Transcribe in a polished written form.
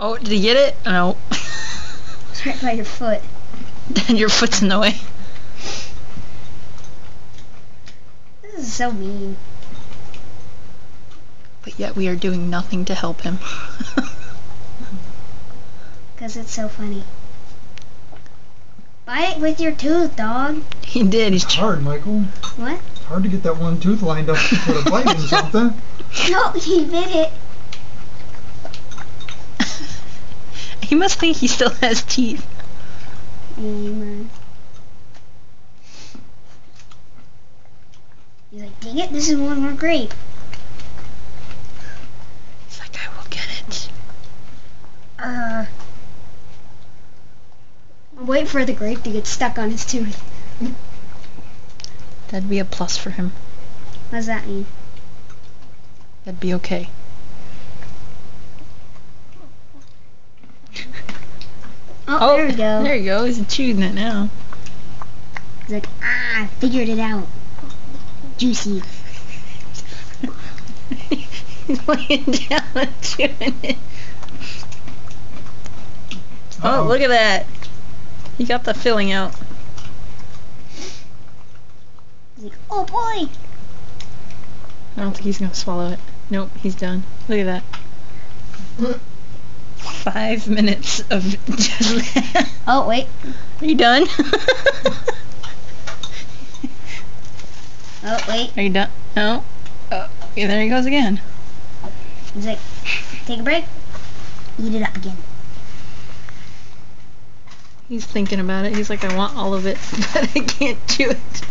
Oh, did he get it? No. It's right by your foot. Your foot's in the way. This is so mean. But yet we are doing nothing to help him. Because it's so funny. Bite it with your tooth, dog. He did. He's It's hard, Michael. What? It's hard to get that one tooth lined up to put a bite in something. No, he bit it. He must think he still has teeth. He's like, dang it, this is one more grape. He's like, I will get it. Wait for the grape to get stuck on his tooth. That'd be a plus for him. What does that mean? That'd be okay. Oh, there we go. There you go. He's chewing it now. He's like, I figured it out. Juicy. He's laying down and chewing it. Oh, look at that. He got the filling out. He's like, oh boy. I don't think he's going to swallow it. Nope, he's done. Look at that. 5 minutes of just... Oh, wait. Are you done? Oh, wait. Are you done? No? Oh, yeah, there he goes again. He's like, take a break. Eat it up again. He's thinking about it. He's like, I want all of it, but I can't chew it.